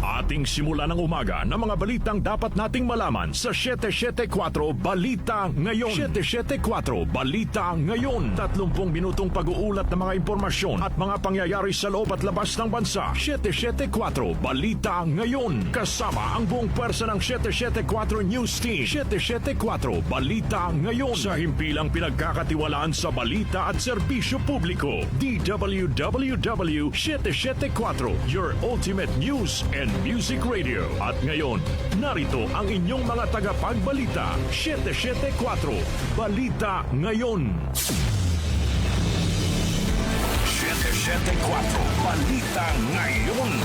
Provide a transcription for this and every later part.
Ating simula ng umaga ng mga balitang dapat nating malaman sa 774 Balita Ngayon. 774 Balita Ngayon. 30 minutong pag-uulat ng mga impormasyon at mga pangyayari sa loob at labas ng bansa. 774 Balita Ngayon. Kasama ang buong pwersa ng 774 News Team. 774 Balita Ngayon. Sa himpilang pinagkakatiwalaan sa balita at serbisyo publiko. DWWW 774, your ultimate news and music radio. At ngayon, narito ang inyong mga tagapagbalita. 774 Balita Ngayon. 774 Balita Ngayon.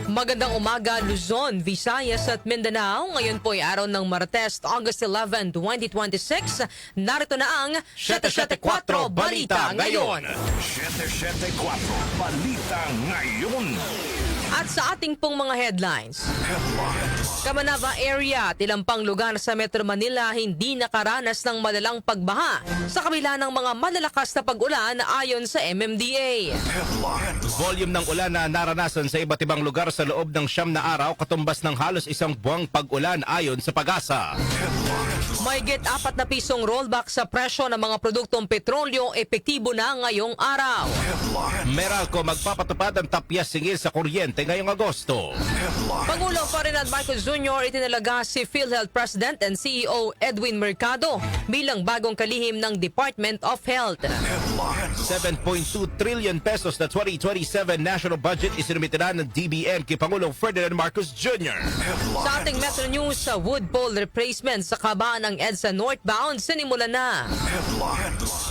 Magandang umaga, Luzon, Visayas at Mindanao. Ngayon po ay araw ng Martes, August 11, 2026. Narito na ang 774 Balita Ngayon. 774 Balita Ngayon. At sa ating pong mga headlines, Camanava area, tilampang lugar sa Metro Manila hindi nakaranas ng malalang pagbaha sa kabila ng mga malalakas na pag-ulan ayon sa MMDA. Volume ng ulan na naranasan sa iba't ibang lugar sa loob ng 9 na araw katumbas ng halos isang buwang pag-ulan ayon sa Pag-asa. Mahigit 4 na pisong rollback sa presyo ng mga produktong petrolyo epektibo na ngayong araw. Meralco magpapatupad ang tapyas singil sa kuryente ngayong Agosto. Pangulong Ferdinand Marcos Jr. itinalaga si PhilHealth President and CEO Edwin Mercado bilang bagong kalihim ng Department of Health. 7.2 trillion pesos na 2027 national budget isinumitiran ng DBM kay Pangulong Ferdinand Marcos Jr. Sa ating Metro News, sa wood pole replacement sa kabaan ng EDSA northbound sinimula na.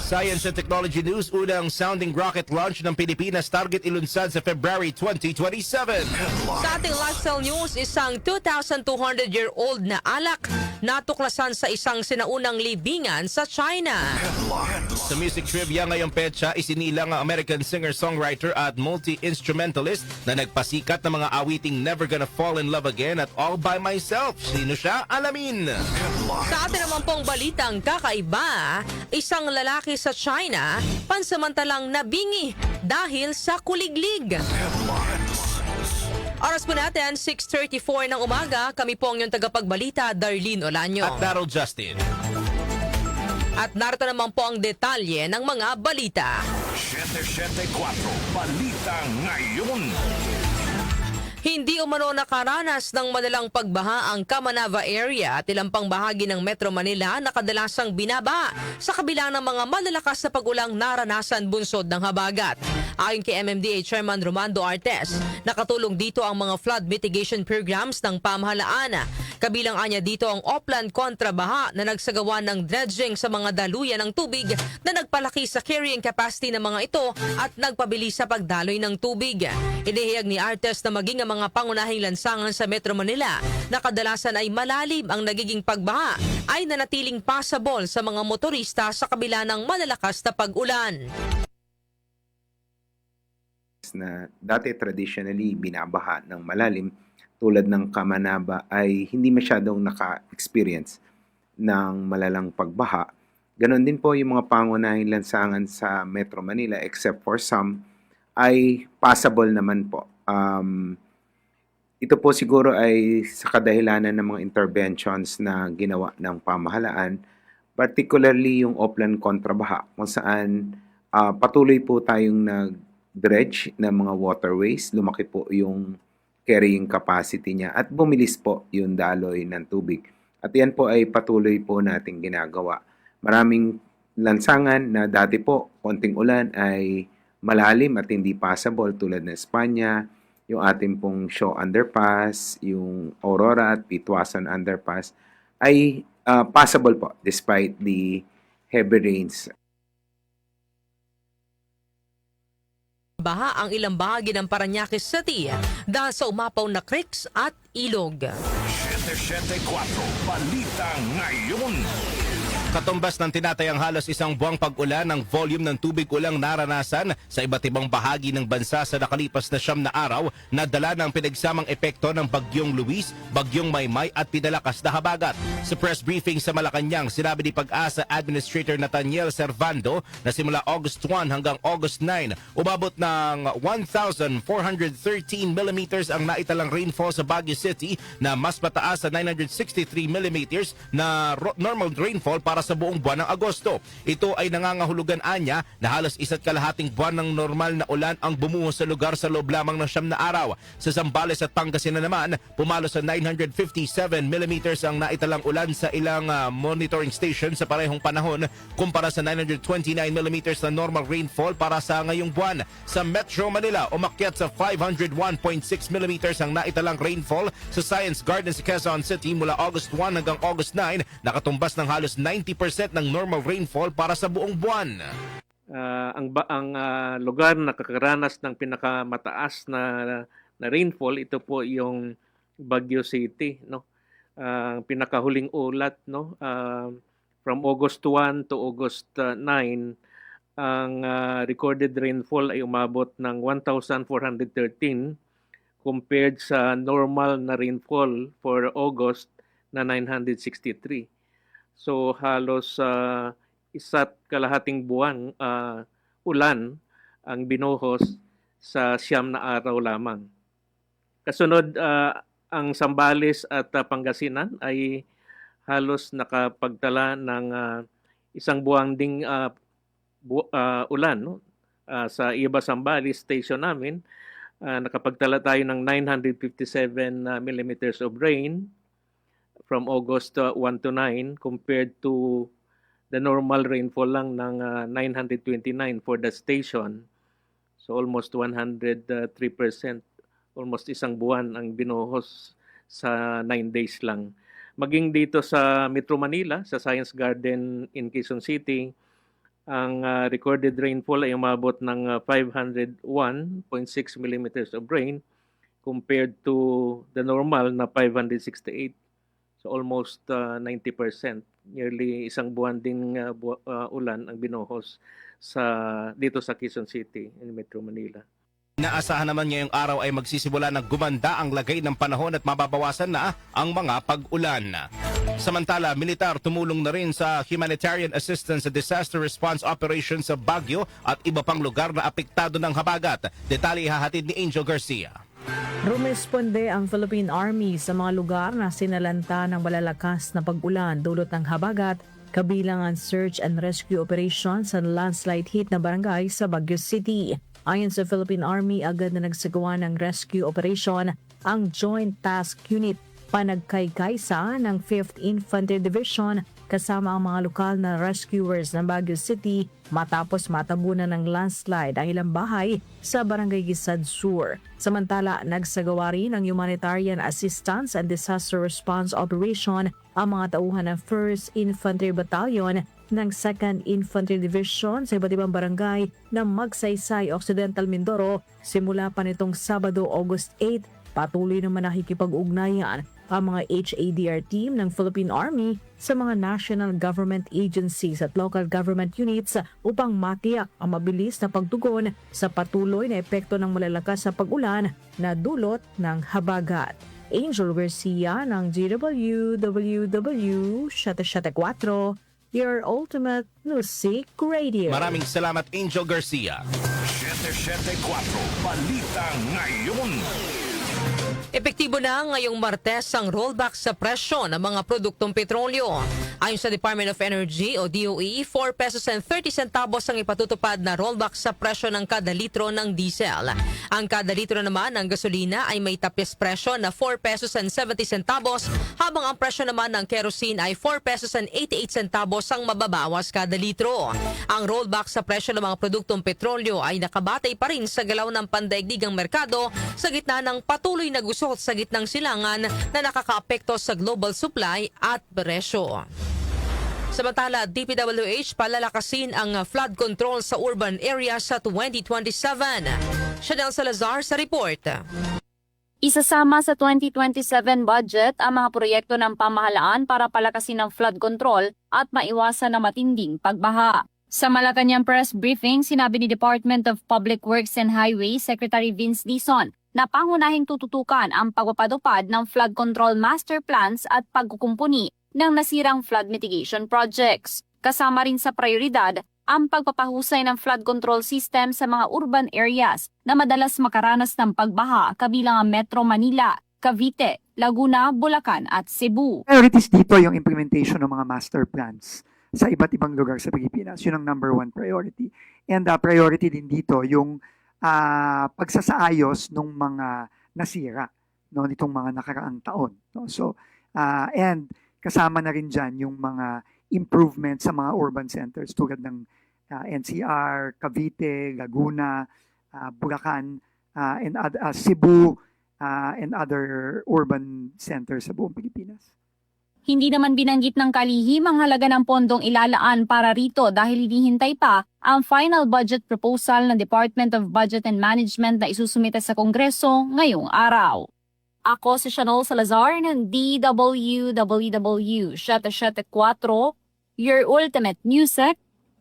Science and Technology News, unang sounding rocket launch ng Pilipinas target ilunsad sa February 2027. Sa ating lifestyle news, isang 2,200-year-old na alak natuklasan sa isang sinaunang libingan sa China. Sa music trivia ngayong petsa, isinilang ang American singer-songwriter at multi-instrumentalist na nagpasikat ng mga awiting Never Gonna Fall in Love Again at All By Myself. Sino siya? Alamin! Sa atin naman pong balitang kakaiba, isang lalaki sa China pansamantalang nabingi dahil sa kuliglig. Oras po natin, 6:34 ng umaga. Kami po ang iyong tagapagbalita, Darlene Olanyo. At Daryl Justin. At narito naman po ang detalye ng mga balita. 774 Balita Ngayon. Hindi umano nakaranas ng malalang pagbaha ang Camanava area at ilang pang bahagi ng Metro Manila na kadalasang binaba sa kabila ng mga malalakas na pag-ulang naranasan bunsod ng habagat. Ayon kay MMDA Chairman Romando Artes, nakatulong dito ang mga flood mitigation programs ng pamahalaan. Kabilang anya dito ang Oplan kontrabaha na nagsagawa ng dredging sa mga daluyan ng tubig na nagpalaki sa carrying capacity ng mga ito at nagpabilis sa pagdaloy ng tubig. Inihiyag ni Artes na maging ang mga pangunahing lansangan sa Metro Manila na kadalasan ay malalim ang nagiging pagbaha ay nanatiling passable sa mga motorista sa kabila ng malalakas na pag-ulan. Na dati traditionally binabaha ng malalim tulad ng Camanava ay hindi masyadong naka-experience ng malalang pagbaha. Ganon din po yung mga pangunahing lansangan sa Metro Manila except for some ay passable naman po. Ito po siguro ay sa kadahilanan ng mga interventions na ginawa ng pamahalaan, particularly yung Oplan kontrabaha kung saan patuloy po tayong nag-dredge ng mga waterways, lumaki po yung carrying capacity niya at bumilis po yung daloy ng tubig. At yan po ay patuloy po nating ginagawa. Maraming lansangan na dati po konting ulan ay malalim at hindi passable tulad ng Espanya, yung ating pong Shaw Underpass, yung Aurora at Pitwasan Underpass ay passable po despite the heavy rains. Baha ang ilang bahagi ng Parañaque City dahil sa umapaw na creeks at ilog. 774 Balita Ngayon. Katumbas ng tinatayang halos isang buwang pag-ulan ng volume ng tubig ulang naranasan sa iba't ibang bahagi ng bansa sa nakalipas na 9 na araw na dala ng pinagsamang epekto ng Bagyong Luis, Bagyong Maymay at pinalakas na habagat. Sa press briefing sa Malacanang, sinabi ni Pag-asa Administrator Nathaniel Servando na simula August 1 hanggang August 9, umabot ng 1,413 millimeters ang naitalang rainfall sa Baguio City na mas mataas sa 963 millimeters na normal rainfall para sa buong buwan ng Agosto. Ito ay nangangahulugan anya na halos 1.5 buwan ng normal na ulan ang bumuhos sa lugar sa loob lamang ng 9 na araw. Sa Zambales at Pangasinan naman, pumalo sa 957 millimeters ang naitalang ulan sa ilang monitoring station sa parehong panahon kumpara sa 929 millimeters na normal rainfall para sa ngayong buwan. Sa Metro Manila, umakyat sa 501.6 millimeters ang naitalang rainfall sa Science Garden sa Quezon City mula August 1 hanggang August 9, nakatumbas ng halos 90% ng normal rainfall para sa buong buwan. Ang lugar na nakakaranas ng pinakamataas na rainfall, ito po yung Baguio City, no. Ang pinakahuling ulat, no, from August 1 to August 9, ang recorded rainfall ay umabot ng 1,413 compared sa normal na rainfall for August na 963. So halos 1.5 buwan ulan ang binuhos sa 9 na araw lamang. Kasunod, ang Zambales at Pangasinan ay halos nakapagtala ng isang buwang ding ulan, no? Sa Iba Zambales station namin, nakapagtala tayo ng 957 millimeters of rain from August 1 to 9 compared to the normal rainfall lang ng 929 for the station. So almost 103%, almost isang buwan ang binuhos sa 9 days lang. Maging dito sa Metro Manila, sa Science Garden in Quezon City, ang recorded rainfall ay umabot ng 501.6 millimeters of rain compared to the normal na 568. So almost 90%, nearly isang buwan ding ulan ang binuhos dito sa Quezon City in Metro Manila. Inaasahan naman ngayong araw ay magsisimula ng gumanda ang lagay ng panahon at mababawasan na ang mga pag-ulan. Samantala, militar tumulong na rin sa humanitarian assistance sa disaster response operations sa Baguio at iba pang lugar na apektado ng habagat. Detalye ihahatid ni Angel Garcia. Rumesponde ang Philippine Army sa mga lugar na sinalanta ng malalakas na pag-ulan dulot ng habagat, kabilang ang search and rescue operations sa landslide hit na barangay sa Baguio City. Ayon sa Philippine Army, agad na nagsagawa ng rescue operation ang Joint Task Unit panagkaykaysa ng 5th Infantry Division kasama ang mga lokal na rescuers ng Baguio City matapos matabunan ng landslide ang ilang bahay sa Barangay Gisad Sur. Samantala, nagsagawa rin ng humanitarian assistance and disaster response operation ang mga tauhan ng 1st Infantry Battalion ng 2nd Infantry Division sa iba't ibang barangay ng Magsaysay, Occidental Mindoro simula pa nitong Sabado, August 8. Patuloy naman nakikipag-ugnayan ang mga HADR team ng Philippine Army sa mga national government agencies at local government units upang matiyak ang mabilis na pagtugon sa patuloy na epekto ng malalakas na pag-ulan na dulot ng habagat. Angel Garcia ng GWWW 774, your ultimate music radio. Maraming salamat, Angel Garcia. 774 Balita Ngayon. Epektibo na ngayong Martes ang rollback sa presyo ng mga produktong petrolyo. Ayon sa Department of Energy o DOE, 4 pesos and 30 centavos ang ipatutupad na rollback sa presyo ng kada litro ng diesel. Ang kada litro naman ng gasolina ay may tapis presyo na 4 pesos and 70 centavos, habang ang presyo naman ng kerosene ay 4 pesos and 88 centavos ang mababawas kada litro. Ang rollback sa presyo ng mga produktong petrolyo ay nakabatay pa rin sa galaw ng pandaigdigang merkado sa gitna ng patuloy na gusot sa gitnang silangan na nakakaapekto sa global supply at presyo. Samantala, DPWH palalakasin ang flood control sa urban area sa 2027. Chanel Salazar sa report. Isasama sa 2027 budget ang mga proyekto ng pamahalaan para palakasin ang flood control at maiwasan na matinding pagbaha. Sa Malacanang press briefing, sinabi ni Department of Public Works and Highways Secretary Vince Dizon na pangunahing tututukan ang pagpapadupad ng flood control master plans at pagkukumpuni ng nasirang flood mitigation projects. Kasama rin sa prioridad ang pagpapahusay ng flood control system sa mga urban areas na madalas makaranas ng pagbaha kabilang ang Metro Manila, Cavite, Laguna, Bulacan at Cebu. Priorities dito yung implementation ng mga master plans sa iba't ibang lugar sa Pilipinas. Yun ang number one priority. And priority din dito yung pagsasaayos ng mga nasira nitong mga nakaraang taon. No? So, and kasama na rin dyan yung mga improvement sa mga urban centers tulad ng NCR, Cavite, Laguna, Bulacan, and Cebu, and other urban centers sa buong Pilipinas. Hindi naman binanggit ng kalihim ang halaga ng pondong ilalaan para rito dahil hinihintay pa ang final budget proposal ng Department of Budget and Management na isusumite sa Kongreso ngayong araw. Ako si Chanel Salazar ng DWWW 774, your ultimate music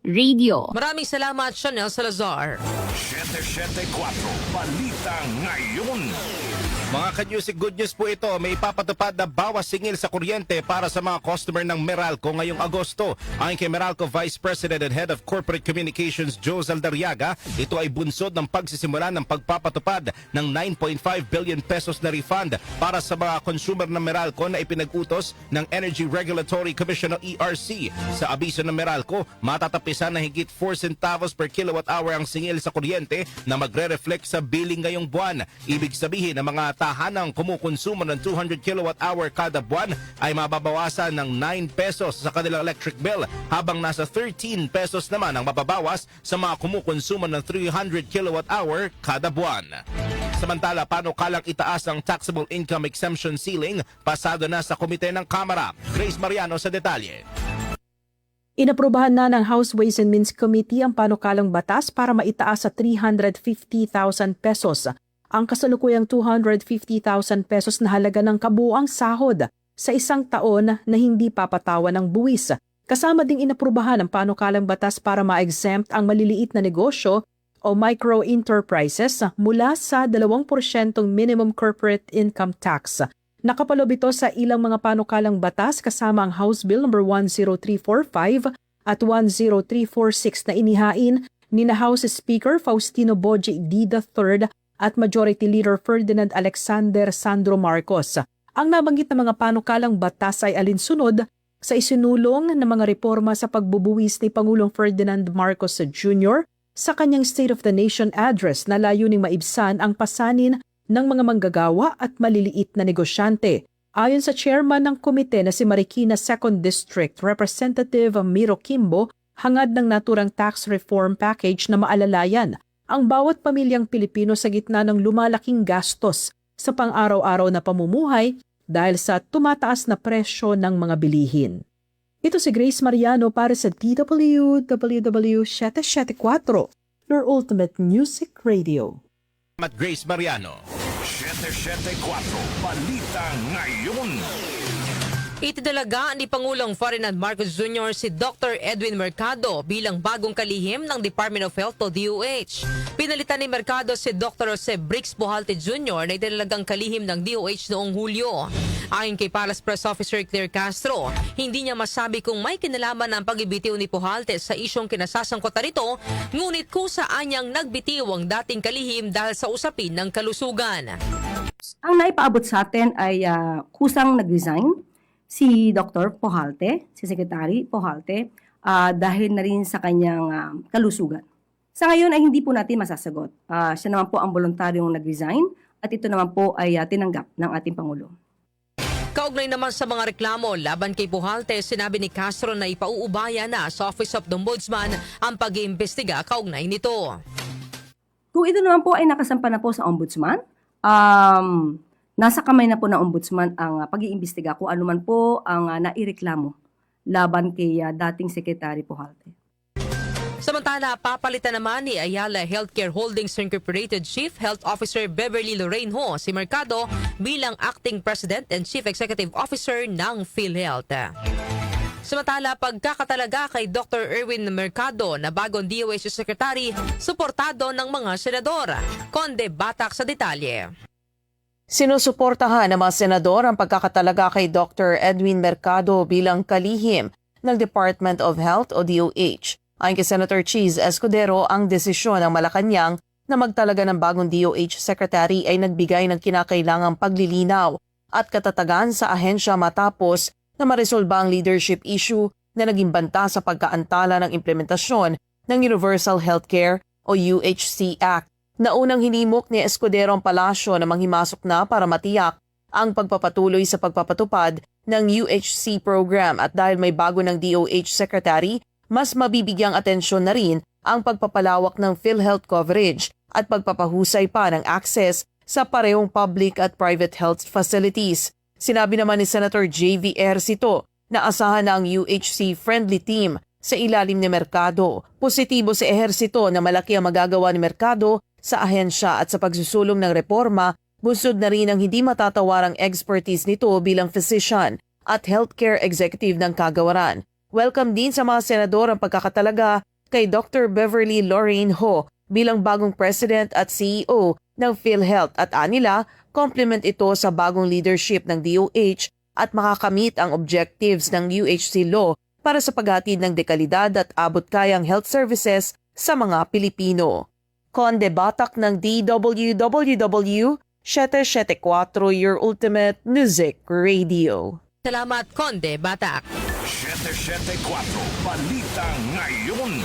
radio. Maraming salamat, Chanel Salazar. 774 Balita Ngayon. Mga ka-music, good news po ito. May ipapatupad na bawas singil sa kuryente para sa mga customer ng Meralco ngayong Agosto. Ayon kay Meralco Vice President and Head of Corporate Communications Joe Zaldariaga, ito ay bunsod ng pagsisimula ng pagpapatupad ng 9.5 billion pesos na refund para sa mga consumer ng Meralco na ipinag-utos ng Energy Regulatory Commission o ERC. Sa abiso ng Meralco, matatapisan na higit 4 centavos per kilowatt-hour ang singil sa kuryente na magre-reflect sa billing ngayong buwan. Ibig sabihin na mga tahanang kumukonsumo ng 200 kilowatt-hour kada buwan ay mababawasan ng 9 pesos sa kanilang electric bill, habang nasa 13 pesos naman ang mababawas sa mga kumukonsumo ng 300 kilowatt-hour kada buwan. Samantala, panukalang itaas ang taxable income exemption ceiling, pasado na sa komite ng Kamara. Grace Mariano sa detalye. Inaprubahan na ng House Ways and Means Committee ang panukalang batas para maitaas sa 350,000 pesos ang kasalukuyang 250,000 pesos na halaga ng kabuuang sahod sa isang taon na hindi papatawan ng buwis. Kasama ding inaprubahan ang panukalang batas para ma-exempt ang maliliit na negosyo o micro-enterprises mula sa 2% minimum corporate income tax. Nakapalob ito sa ilang mga panukalang batas kasama ang House Bill No. 10345 at 10346 na inihain ni House Speaker Faustino Boje D. III at Majority Leader Ferdinand Alexander Sandro Marcos. Ang nabanggit na mga panukalang batas ay alinsunod sa isinulong ng mga reforma sa pagbubuwis ni Pangulong Ferdinand Marcos Jr. sa kanyang State of the Nation address na layuning maibsan ang pasanin ng mga manggagawa at maliliit na negosyante. Ayon sa chairman ng komite na si Marikina 2nd District Representative Miro Kimbo, hangad ng naturang tax reform package na maalalayan ang bawat pamilyang Pilipino sa gitna ng lumalaking gastos sa pang-araw-araw na pamumuhay dahil sa tumataas na presyo ng mga bilihin. Ito si Grace Mariano para sa DWWW 774, your ultimate music radio. At Grace Mariano. 774 Balita Ngayon. Itidalaga ni Pangulong Ferdinand Marcos Jr. si Dr. Edwin Mercado bilang bagong kalihim ng Department of Health o DOH. Pinalitan ni Mercado si Dr. Jose Brix Pujalte Jr. na itidalagang kalihim ng DOH noong Hulyo. Ayon kay Palace Press Officer Claire Castro, hindi niya masabi kung may kinalaman ang pag-ibitiw ni Pujalte sa isyong kinasasangkutan nito, ngunit kung saan niyang nagbitiw ang dating kalihim dahil sa usapin ng kalusugan. Ang naipaabot sa atin ay kusang nag-resign si Dr. Pujalte, si Secretary Pujalte, dahil na rin sa kanyang kalusugan. Sa ngayon ay hindi po natin masasagot. Siya naman po ang voluntaryong nag-resign at ito naman po ay tinanggap ng ating Pangulo. Kaugnay naman sa mga reklamo laban kay Pujalte, sinabi ni Castro na ipauubaya na sa Office of the Ombudsman ang pag-iimbestiga kaugnay nito. Kung ito naman po ay nakasampa na po sa Ombudsman, nasa kamay na po ng Ombudsman ang pag-iimbestiga kung ano man po ang naireklamo laban kay dating Secretary Pujalte. Samantala, papalitan naman ni Ayala Healthcare Holdings Incorporated Chief Health Officer Beverly Lorraine Ho si Mercado bilang Acting President and Chief Executive Officer ng PhilHealth. Samantala, pagkakatalaga kay Dr. Erwin Mercado na bagong DOH Secretary, suportado ng mga senador. Conde Batak sa detalye. Sinusuportahan ng mga senador ang pagkakatalaga kay Dr. Edwin Mercado bilang kalihim ng Department of Health o DOH. Ayon kay Senator Cheese Escudero, ang desisyon ng Malacanang na magtalaga ng bagong DOH Secretary ay nagbigay ng kinakailangang paglilinaw at katatagan sa ahensya matapos na maresolba ang leadership issue na naging banta sa pagkaantala ng implementasyon ng Universal Healthcare o UHC Act. Naunang hinimok ni Escudero ang palasyo na manghimasok na para matiyak ang pagpapatuloy sa pagpapatupad ng UHC program at dahil may bago ng DOH Secretary, mas mabibigyang atensyon na rin ang pagpapalawak ng PhilHealth coverage at pagpapahusay pa ng access sa parehong public at private health facilities. Sinabi naman ni Senator J.V. Ejercito na asahan na ang UHC-friendly team sa ilalim ni Mercado. Positibo sa Ejercito na malaki ang magagawa ni Mercado sa ahensya at sa pagsusulong ng reforma, busod na rin ang hindi matatawarang expertise nito bilang physician at healthcare executive ng kagawaran. Welcome din sa mga senador ang pagkakatalaga kay Dr. Beverly Lorraine Ho bilang bagong President at CEO ng PhilHealth at anila, complement ito sa bagong leadership ng DOH at makakamit ang objectives ng UHC law para sa paghatid ng dekalidad at abot-kayang health services sa mga Pilipino. Conde Batak ng DWWW, 774 Your Ultimate Music Radio. Salamat, Conde Batak. 774 Balita Ngayon.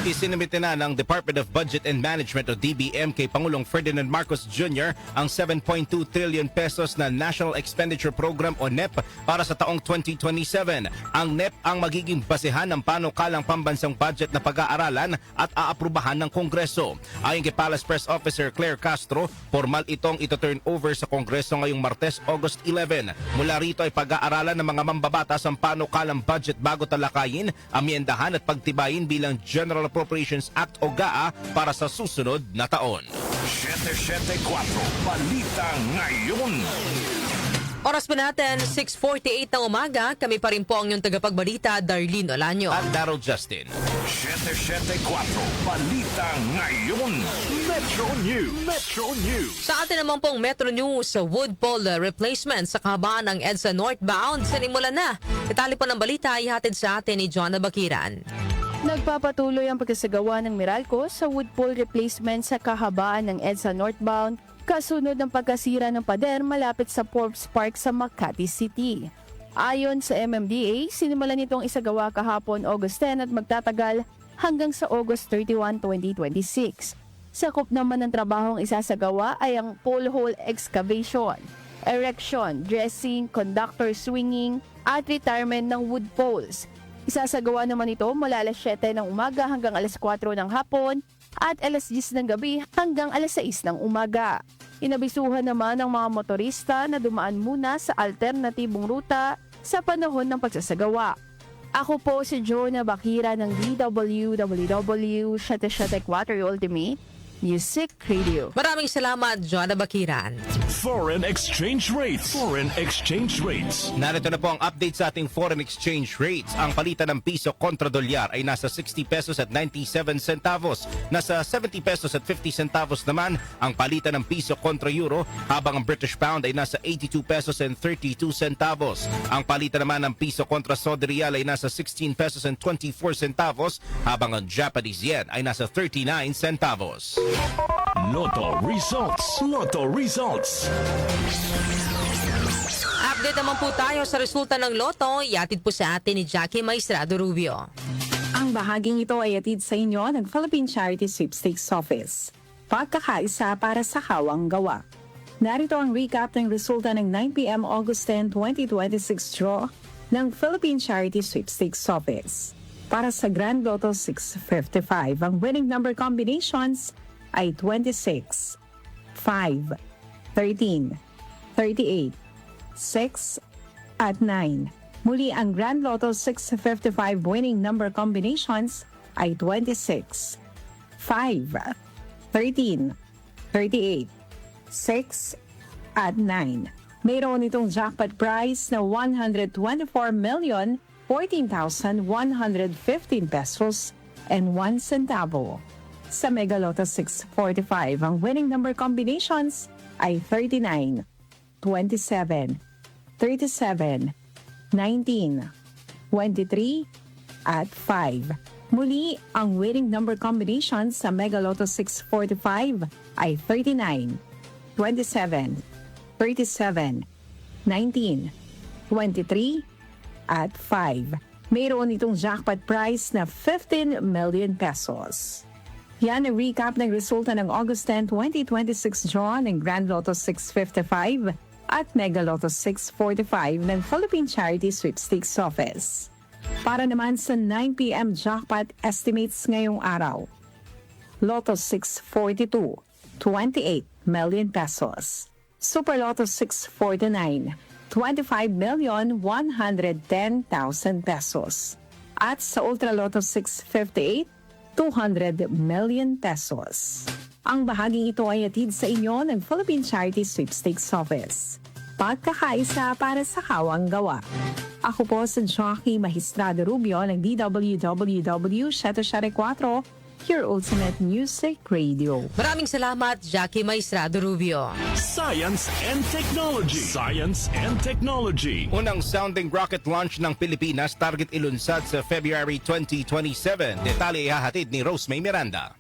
Isinimite na ng Department of Budget and Management o DBM kay Pangulong Ferdinand Marcos Jr. ang 7.2 trillion pesos na National Expenditure Program o NEP para sa taong 2027. Ang NEP ang magiging basehan ng panukalang pambansang budget na pag-aaralan at aaprubahan ng Kongreso. Ayon kay Palace Press Officer Claire Castro, formal itong ito-turn over sa Kongreso ngayong Martes, August 11. Mula rito ay pag-aaralan ng mga mambabatas ang panukalang budget bago talakayin, amyendahan at pagtibayin bilang General Appropriations Act o GAA para sa susunod na taon. 774 Balita Ngayon. Oras pa natin, 6:48 ng umaga. Kami pa rin po ang inyong tagapagbalita, Darlene Olanyo. At Daryl Justin. 774 Balita Ngayon. Metro News. Metro News. Sa atin naman pong Metro News, wood pole replacement sa kahabaan ng EDSA northbound sinimula na. Detalye po ng balita ay hatid sa atin ni John Bakiran. Nagpapatuloy ang pagkasagawa ng Meralco sa wood pole replacement sa kahabaan ng EDSA northbound kasunod ng pagkasira ng pader malapit sa Forbes Park sa Makati City. Ayon sa MMDA, sinimulan nitong isagawa kahapon August 10 at magtatagal hanggang sa August 31, 2026. Sakop naman ng trabahong isasagawa ay ang pole hole excavation, erection, dressing, conductor swinging at retirement ng wood poles. Isasagawa naman ito mula alas 7 ng umaga hanggang alas 4 ng hapon at alas 10 ng gabi hanggang alas 6 ng umaga. Inabisuhan naman ng mga motorista na dumaan muna sa alternatibong ruta sa panahon ng pagsasagawa. Ako po si Jonah Bakira ng DWWW 774 Ultimate Music Radio. Maraming salamat, John Bakiran. Foreign exchange rates. Foreign exchange rates. Narito na po ang update sa ating foreign exchange rates. Ang palitan ng piso kontra dolyar ay nasa 60 pesos at 97 centavos. Nasa 70 pesos at 50 centavos naman ang palitan ng piso kontra euro, habang ang British pound ay nasa 82 pesos and 32 centavos. Ang palitan naman ng piso kontra Saudi Riyal ay nasa 16 pesos and 24 centavos, habang ang Japanese yen ay nasa 39 centavos. Lotto results. Lotto results. Update naman po tayo sa resulta ng Lotto. Iatid po sa atin ni Jackie Maestrado Rubio. Ang bahaging ito ay atid sa inyo ng Philippine Charity Sweepstakes Office. Pagkakaisa para sa kawang gawa. Narito ang recap ng resulta ng 9 p.m. August 10, 2026 draw ng Philippine Charity Sweepstakes Office. Para sa Grand Lotto 655, ang winning number combinations ay 26, 5, 13, 38, 6, at 9. Muli ang Grand Lotto 655 winning number combinations ay 26, 5, 13, 38, 6, at 9. Mayroon itong jackpot prize na 124,014,115 pesos and 1 centavo. Sa Mega Lotto 645, ang winning number combinations ay 39, 27, 37, 19, 23, at 5. Muli, ang winning number combinations sa Mega Lotto 645 ay 39, 27, 37, 19, 23, at 5. Mayroon itong jackpot prize na 15 million pesos. Yan ang recap ng resulta ng August 10, 2026 draw ng Grand Lotto 655 at Mega Lotto 645 ng Philippine Charity Sweepstakes Office. Para naman sa 9 p.m. jackpot estimates ngayong araw. Lotto 642, 28 million pesos. Super Lotto 649, 25,110,000 pesos. At sa Ultra Lotto 658, 200 million pesos. Ang bahaging ito ay hatid sa inyo ng Philippine Charity Sweepstakes Office. Pagkakaisa para sa kawang gawa. Ako po si Jockey Magistrado Rubio ng DWWW 774, your ultimate music radio. Maraming salamat, Jackie Maestrado Rubio. Science and Technology. Science and Technology. Unang sounding rocket launch ng Pilipinas target ilunsad sa February 2027. Detalye ihahatid ni Rosemay Miranda.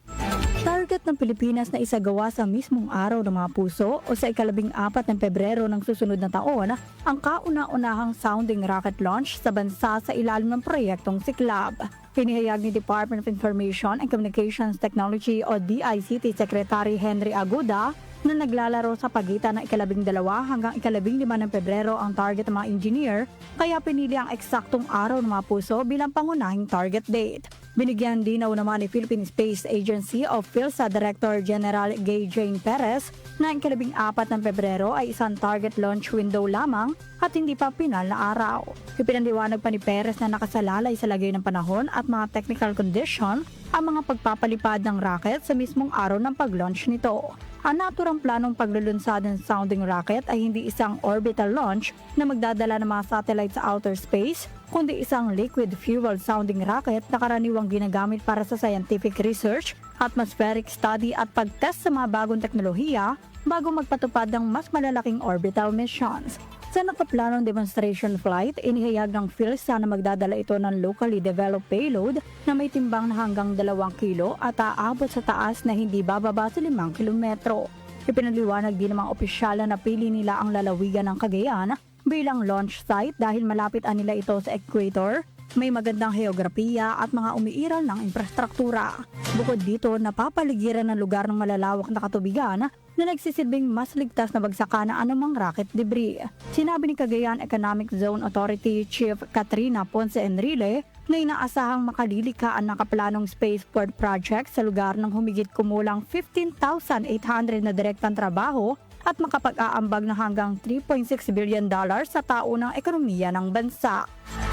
Target ng Pilipinas na isagawa sa mismong araw ng mga puso o sa ika-14 ng Pebrero ng susunod na taon ang kauna-unahang sounding rocket launch sa bansa sa ilalim ng proyektong Siklab. Pinahayag ni Department of Information and Communications Technology o DICT Secretary Henry Aguda na naglalaro sa pagitan ng ika-12 hanggang ika-15 ng Pebrero ang target ng mga engineer, kaya pinili ang eksaktong araw ng mga puso bilang pangunahing target date. Binigyan dinaw naman ni Philippine Space Agency o PhilSA Director General Gay Jane Perez na ang ika-14 ng Pebrero ay isang target launch window lamang at hindi pa pinal na araw. Ipinaliwanag pa ni Perez na nakasalalay sa lagay ng panahon at mga technical condition ang mga pagpapalipad ng rocket sa mismong araw ng pag-launch nito. Ang naturang planong paglulunsad ng sounding rocket ay hindi isang orbital launch na magdadala ng mga satellite sa outer space, kundi isang liquid fuel sounding rocket na karaniwang ginagamit para sa scientific research, atmospheric study at pag-test sa mga bagong teknolohiya bago magpatupad ng mas malalaking orbital missions. Sa nakaplanong demonstration flight, inihayag ng PhilSA na magdadala ito ng locally developed payload na may timbang na hanggang 2 kilo at aabot sa taas na hindi bababa sa 5 kilometro. Ipinaliwanag din ng mga opisyal na napili nila ang lalawigan ng Cagayan bilang launch site dahil malapit nila ito sa equator, may magandang heograpiya at mga umiiral ng infrastruktura. Bukod dito, napapaligiran ng lugar ng malalawak na katubigan na nagsisilbing mas ligtas na bagsakan ng anumang rocket debris. Sinabi ni Cagayan Economic Zone Authority Chief Katrina Ponce Enrile na inaasahang makalilikaan ng kaplanong spaceport project sa lugar ng humigit kumulang 15,800 na direktang trabaho at makapag-aambag na hanggang $3.6 billion sa taunang ekonomiya ng bansa.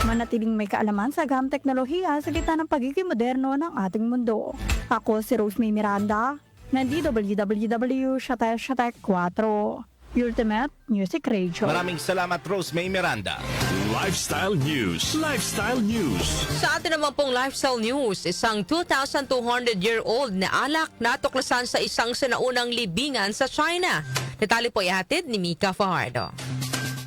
Manatiling may kaalaman sa agham teknolohiya sa gitna ng pagiging moderno ng ating mundo. Ako si Rosemay Miranda ng DWWW 774, Ultimate Music Radio. Maraming salamat, Rosemay Miranda. Lifestyle News. Lifestyle News. Sa atin naman pong lifestyle news, isang 2,200-year-old na alak natuklasan sa isang sinaunang libingan sa China. Detalye po ihatid ni Mika Fajardo.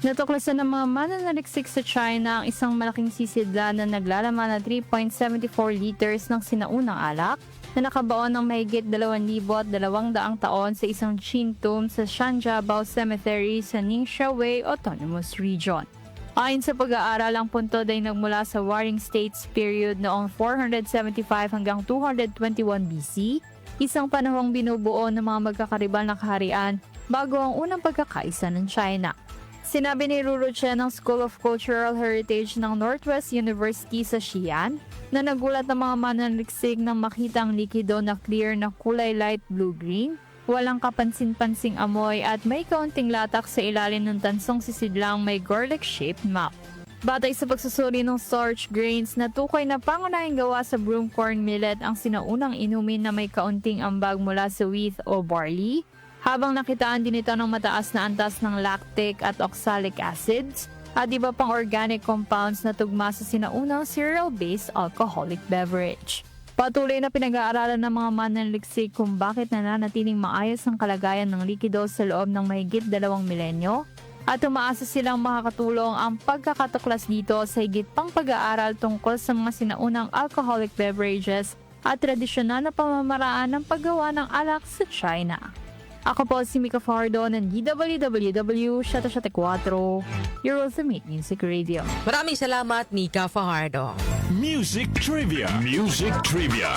Natuklasan ng mga mananaliksik sa China ang isang malaking sisidlan na naglalaman ng 3.74 liters ng sinaunang alak na nakabaon ng mahigit 2,200 taon sa isang Qin tomb sa Shanjiabao Cemetery sa Ningxia Wei Autonomous Region. Ayon sa pag-aaral, ang puntod ay nagmula sa Warring States period noong 475 hanggang 221 BC, isang panahong binubuo ng mga magkakaribal na kaharian bago ang unang pagkakaisa ng China. Sinabi ni Ruru Chen ng School of Cultural Heritage ng Northwest University sa Xi'an na nagulat ang mga mananaliksik nang makita ang likido na clear na kulay light blue-green, walang kapansin-pansing amoy at may kaunting latak sa ilalim ng tansong sisidlang may garlic-shaped map. Batay sa pagsusuri ng starch grains na tukoy na pangunahing gawa sa broom corn millet ang sinaunang inumin na may kaunting ambag mula sa wheat o barley, habang nakitaan din ito ng mataas na antas ng lactic at oxalic acids at iba pang organic compounds na tugma sa sinaunang cereal-based alcoholic beverage. Patuloy na pinag-aaralan ng mga mananaliksik kung bakit nananatiling maayos ang kalagayan ng likido sa loob ng mahigit 2 milenyo at umaasa silang makakatulong ang pagkakatuklas dito sa higit pang pag-aaral tungkol sa mga sinaunang alcoholic beverages at tradisyonal na pamamaraan ng paggawa ng alak sa China. Ako po si Mika Fardo ng DWWW 774, your Ultimate Music Radio. Maraming salamat, Mika Fajardo. Music Trivia. Music Trivia.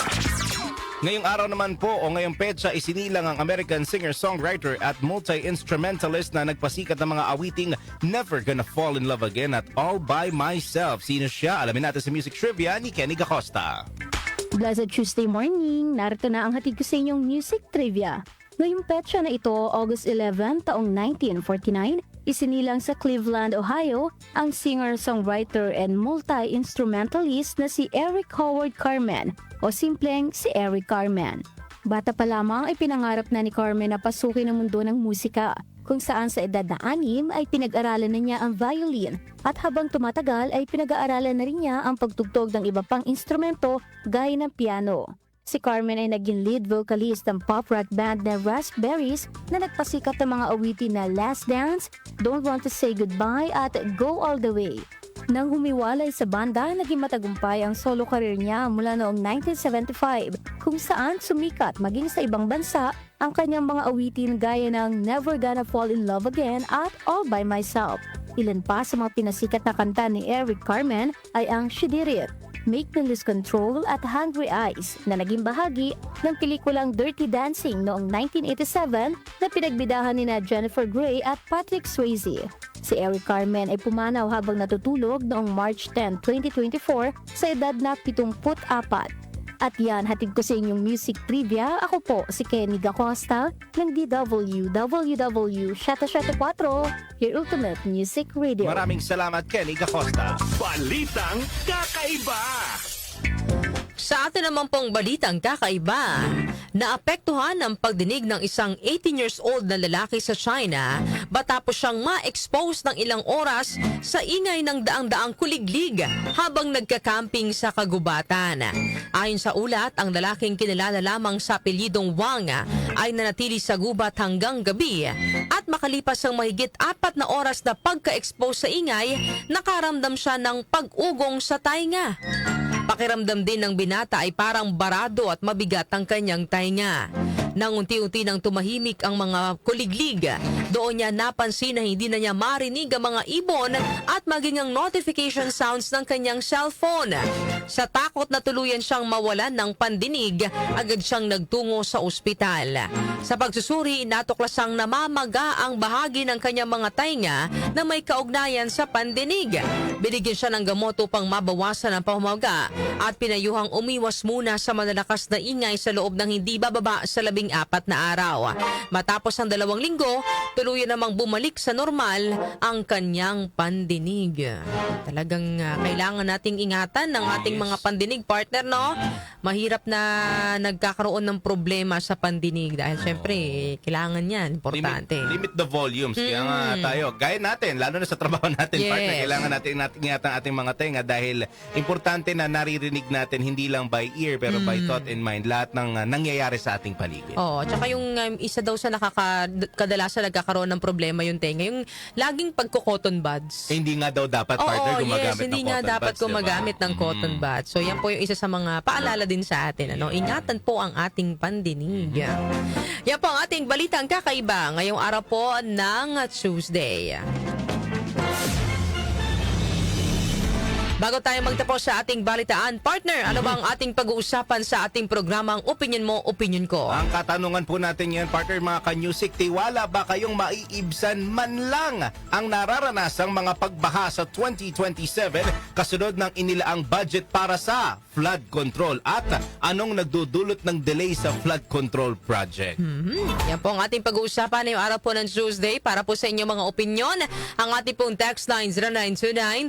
Ngayong araw naman po o ngayong petsa isinilang ang American singer-songwriter at multi-instrumentalist na nagpasikat ng mga awiting Never Gonna Fall in Love Again at All By Myself. Sino siya? Alamin natin sa Music Trivia ni Kenny Gacosta. Blessed Tuesday morning, narito na ang hatid ko sa inyong Music Trivia. Ngayong petsa na ito, August 11, taong 1949, isinilang sa Cleveland, Ohio, ang singer-songwriter and multi-instrumentalist na si Eric Howard Carmen o simpleng si Eric Carmen. Bata pa lamang ay pinangarap na ni Carmen na pasukin ang mundo ng musika, kung saan sa edad na 6 ay pinag-aralan na niya ang violin at habang tumatagal ay pinag-aaralan na rin niya ang pagtugtog ng iba pang instrumento gaya ng piano. Si Carmen ay naging lead vocalist ng pop rock band na Raspberries na nagpasikat ng mga awitin na Last Dance, Don't Want to Say Goodbye at Go All the Way. Nang humiwalay sa banda, naging matagumpay ang solo career niya mula noong 1975 kung saan sumikat maging sa ibang bansa ang kanyang mga awitin gaya ng Never Gonna Fall in Love Again at All By Myself. Ilan pa sa mga pinasikat na kanta ni Eric Carmen ay ang She Did It, Make Me Lose Control at Hungry Eyes na naging bahagi ng pelikulang Dirty Dancing noong 1987 na pinagbidahan ni Jennifer Grey at Patrick Swayze. Si Eric Carmen ay pumanaw habang natutulog noong March 10, 2024 sa edad na 74. At yan, hatid ko sa inyong Music Trivia. Ako po si Kenny Gacosta ng DWWW 774, your Ultimate Music Radio. Maraming salamat, Kenny Gacosta. Balitang kakaiba. Sa atin naman pong balitang kakaiba, naapektuhan ang pagdinig ng isang 18 years old na lalaki sa China matapos siyang ma-expose ng ilang oras sa ingay ng daang-daang kuliglig habang nagka-camping sa kagubatan. Ayon sa ulat, ang lalaking kinilala lamang sa apelyidong Wang ay nanatili sa gubat hanggang gabi at makalipas ang mahigit 4 na oras na pagka-expose sa ingay, nakaramdam siya ng pag-ugong sa tainga. Pakiramdam din ng binata ay parang barado at mabigat ang kanyang tainga. Nang unti-unti nang tumahimik ang mga kuliglig, doon niya napansin na hindi na niya marinig ang mga ibon at maging ang notification sounds ng kanyang cellphone. Sa takot na tuluyan siyang mawalan ng pandinig, agad siyang nagtungo sa ospital. Sa pagsusuri, natuklasang namamaga ang bahagi ng kanyang mga tainga na may kaugnayan sa pandinig. Binigyan siya ng gamot upang mabawasan ang pamamaga at pinayuhang umiwas muna sa malalakas na ingay sa loob ng hindi bababa sa 14 na araw. Matapos ang 2 linggo, tuluyan namang bumalik sa normal ang kanyang pandinig. Talagang kailangan nating ingatan ng ating mga pandinig, partner, no? Mahirap na nagkakaroon ng problema sa pandinig dahil syempre, kailangan yan, importante. Limit the volumes. Kaya nga tayo, gaya natin, lalo na sa trabaho natin, partner, kailangan natin ingatan ating mga tenga dahil importante na naririnig natin hindi lang by ear pero by thought and mind lahat ng nangyayari sa ating paligid. Oo, tsaka yung isa daw sa kadalasan nagkakaroon ng problema yung tenga, yung laging pagko-cotton buds. Hindi nga daw dapat, partner, gumagamit ng hindi nga cotton dapat buds, gumagamit ng cotton buds. So yan po yung isa sa mga paalala din sa atin. Ingatan po ang ating pandinig. Yan po ang ating balitang kakaiba ngayong araw po ng Tuesday. Bago tayo magtapos sa ating balitaan, partner, ano ba ang ating pag-uusapan sa ating programang Opinion Mo, Opinion Ko? Ang katanungan po natin yan, partner, mga ka-Newsik, tiwala ba kayong maiibsan man lang ang nararanasang mga pagbaha sa 2027 kasunod ng inilaang budget para sa flood control? At anong nagdudulot ng delay sa flood control project? Yan po ang ating pag-uusapan ngayong araw po ng Tuesday. Para po sa inyong mga opinion, ang ating pong text line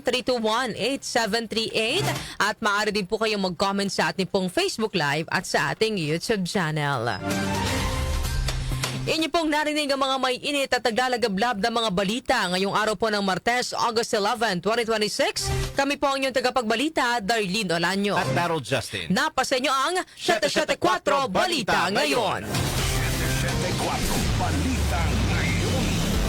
0929-321-8738 at maaari din po kayong mag-comment sa ating pong Facebook Live at sa ating YouTube channel. Inyo pong narinig ang mga may init at naglalagablab na mga balita ngayong araw po ng Martes, August 11, 2026. Kami po ang inyong tagapagbalita, Darlene Olanyo. At Daryl Justin. Napasa nyo ang 774 Balita Ngayon.